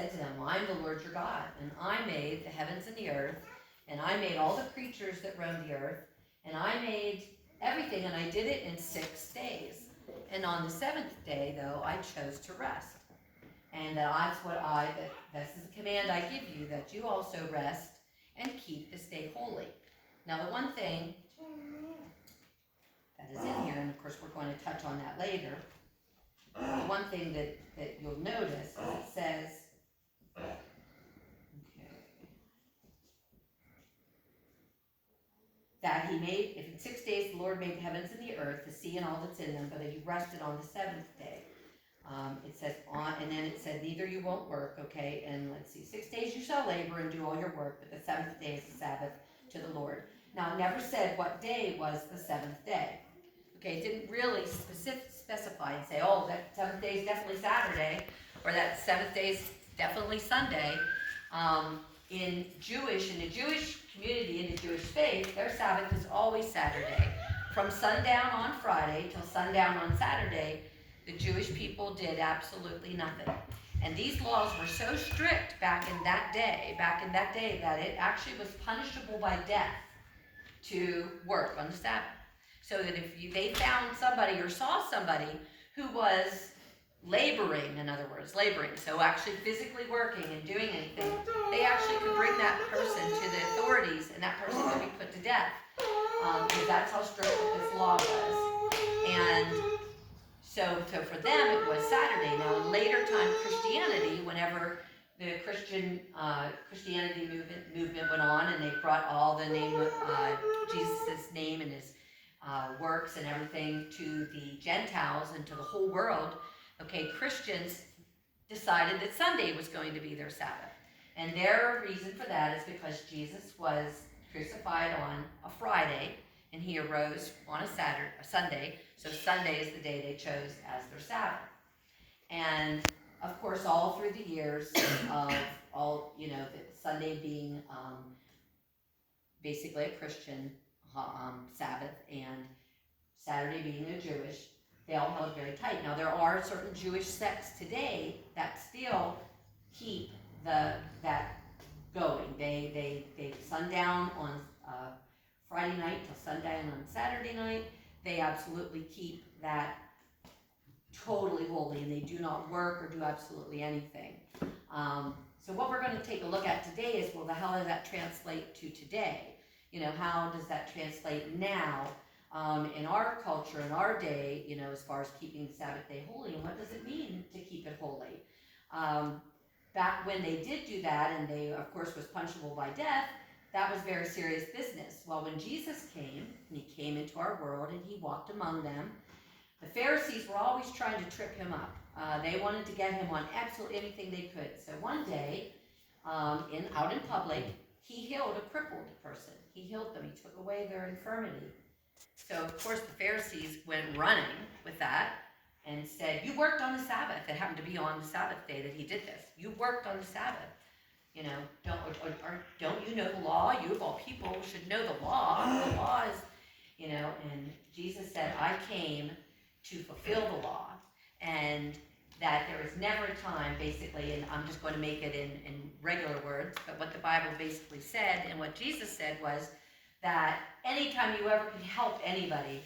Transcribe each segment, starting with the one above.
said to them, well, I'm the Lord your God, and I made the heavens and the earth, and I made all the creatures that roam the earth, and I made everything, and I did it in 6 days. And on the 7th day, though, I chose to rest. And that's this is a command I give you, that you also rest and keep this day holy. Now, the one thing that is in here, and of course we're going to touch on that later, the one thing that you'll notice is it says, that he made, if in 6 days the Lord made the heavens and the earth, the sea and all that's in them, but that he rested on the 7th day. It says and then it said, neither you won't work, okay, and let's see, 6 days you shall labor and do all your work, but the 7th day is the Sabbath to the Lord. Now, it never said what day was the 7th day. Okay, it didn't really specify and say, oh, that 7th day is definitely Saturday, or that 7th day is definitely Sunday. In the Jewish community, in the Jewish faith, their Sabbath is always Saturday. From sundown on Friday till sundown on Saturday, the Jewish people did absolutely nothing. And these laws were so strict back in that day, that it actually was punishable by death to work on the Sabbath. So that if they found somebody or saw somebody who was laboring, in other words, so actually physically working and doing anything, they actually could bring that person to the authorities, and that person could be put to death, because that's how strict this law was. And so for them it was Saturday. Now in later time Christianity, whenever the Christianity movement went on, and they brought all the name of Jesus' name and his works and everything to the Gentiles and to the whole world, okay, Christians decided that Sunday was going to be their Sabbath. And their reason for that is because Jesus was crucified on a Friday, and he arose on a Sunday, so Sunday is the day they chose as their Sabbath. And of course, all through the years of Sunday being basically a Christian Sabbath, and Saturday being a Jewish, they all held very tight. Now, there are certain Jewish sects today that still keep that going. They sundown on Friday night till sundown on Saturday night. They absolutely keep that totally holy, and they do not work or do absolutely anything. So what we're going to take a look at today is, well, how does that translate to today? How does that translate now in our culture, in our day, as far as keeping Sabbath day holy, and what does it mean to keep it holy? Back when they did do that, and they, of course, was punishable by death, that was very serious business. Well, when Jesus came, and he came into our world, and he walked among them, the Pharisees were always trying to trip him up. They wanted to get him on absolutely anything they could. So one day, out in public, he healed a crippled person. He healed them. He took away their infirmity. So, of course, the Pharisees went running with that and said, you worked on the Sabbath. It happened to be on the Sabbath day that he did this. You worked on the Sabbath. Don't you know the law? You, of all people, should know the law. The law is, and Jesus said, I came to fulfill the law. And that there is never a time, basically, and I'm just going to make it in regular words, but what the Bible basically said, and what Jesus said was that anytime you ever can help anybody,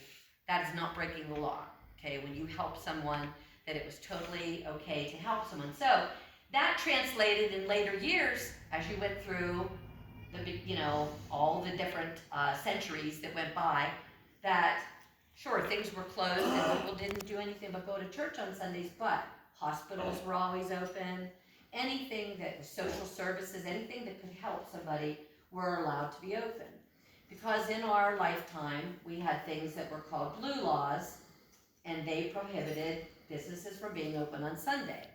that is not breaking the law. Okay, when you help someone, that it was totally okay to help someone. So that translated in later years, as you went through all the different centuries that went by, that sure, things were closed and people didn't do anything but go to church on Sundays, but hospitals were always open. Anything that was social services, anything that could help somebody, were allowed to be open. Because in our lifetime, we had things that were called blue laws, and they prohibited businesses from being open on Sunday.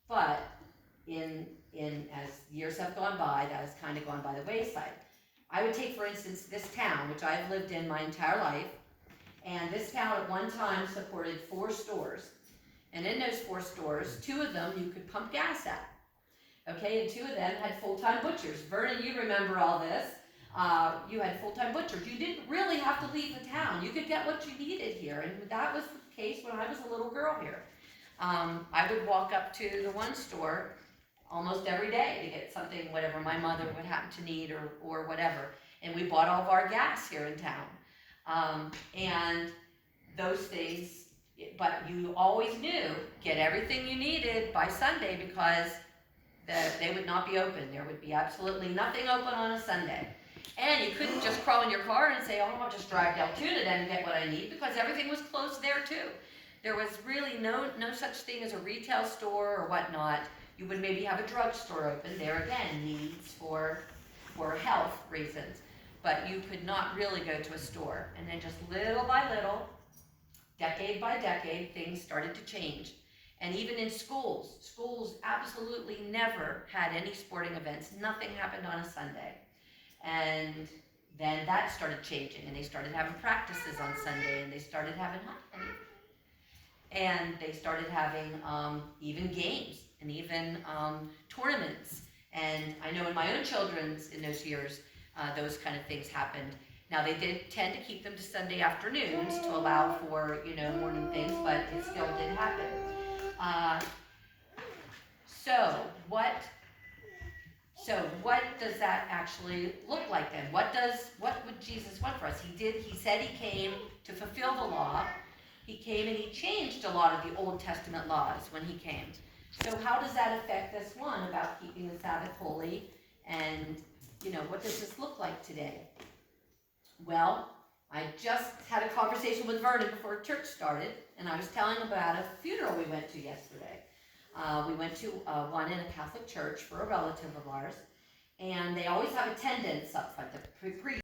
But as years have gone by, that has kind of gone by the wayside. I would take, for instance, this town, which I've lived in my entire life, and this town at one time supported 4 stores. And in those 4 stores, 2 of them you could pump gas at. Okay, and 2 of them had full-time butchers. Vernon, you remember all this. You had full-time butchers. You didn't really have to leave the town. You could get what you needed here. And that was the case when I was a little girl here. I would walk up to the one store almost every day to get something, whatever my mother would happen to need or whatever. And we bought all of our gas here in town. And those things, but you always knew, get everything you needed by Sunday, because they would not be open. There would be absolutely nothing open on a Sunday. And you couldn't just crawl in your car and say, oh, I'll just drive to Altoona then and get what I need, because everything was closed there too. There was really no such thing as a retail store or whatnot. You would maybe have a drugstore open. There again, needs for health reasons. But you could not really go to a store. And then just little by little, decade by decade, things started to change. And even in schools absolutely never had any sporting events. Nothing happened on a Sunday. And then that started changing, and they started having practices on Sunday, and they started having and they started having even games and even tournaments. And I know in my own children's, in those years, those kind of things happened. Now they did tend to keep them to Sunday afternoons to allow for, morning things, but it still did happen. So what does that actually look like then? What would Jesus want for us? He said he came to fulfill the law. He came and he changed a lot of the Old Testament laws when he came. So how does that affect this one about keeping the Sabbath holy? And, what does this look like today? Well, I just had a conversation with Vernon before church started, and I was telling him about a funeral we went to yesterday. We went to one in a Catholic church for a relative of ours, and they always have attendants up front. The priest